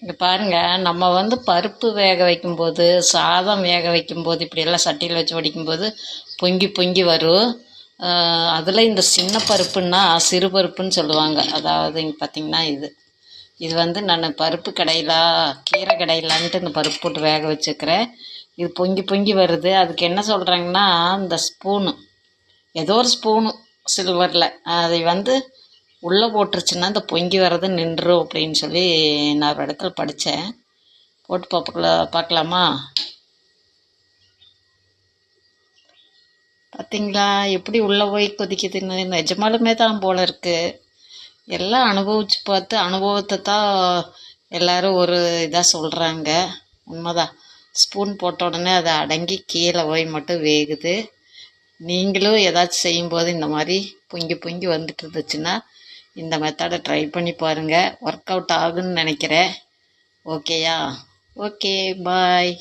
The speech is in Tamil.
இங்கே பாருங்கள், நம்ம வந்து பருப்பு வேக வைக்கும்போது, சாதம் வேக வைக்கும்போது, இப்படியெல்லாம் சட்டியில் வச்சு வடிக்கும்போது பொங்கி பொங்கி வரும். அதில் இந்த சின்ன பருப்புன்னா சிறு பருப்புன்னு சொல்லுவாங்க. அதாவது இங்கே பார்த்திங்கன்னா இது வந்து நான் பருப்பு கடையிலா கீரை கடையிலான்ட்டு இந்த பருப்பு போட்டு வேக வச்சுக்கிறேன். இது பொங்கி பொங்கி வருது. அதுக்கு என்ன சொல்கிறாங்கன்னா, இந்த ஸ்பூனு ஏதோ ஒரு ஸ்பூனு சில்வரில் அதை வந்து உள்ளே போட்டுருச்சுன்னா இந்த பொங்கி வர்றது நின்றும் அப்படின்னு சொல்லி நான் ஒரு இடத்துல படித்தேன். போட்டு பார்க்கலாமா? பார்த்தீங்களா எப்படி உள்ளே போய் கொதிக்குதுன்னு? நிஜமாலுமே தான் போல இருக்குது. எல்லாம் அனுபவித்து பார்த்து அனுபவத்தை தான் எல்லோரும் ஒரு இதாக சொல்கிறாங்க. உண்மைதான். ஸ்பூன் போட்ட உடனே அதை அடங்கி கீழே போய் மட்டும் வேகுது. நீங்களும் ஏதாச்சும் செய்யும்போது இந்த மாதிரி பொங்கி பொங்கி வந்துட்டு இருந்துச்சுன்னா இந்த மெத்தடை ட்ரை பண்ணி பாருங்கள். ஒர்க் அவுட் ஆகுன்னு நினைக்கிறேன். ஓகேயா? ஓகே, பாய்.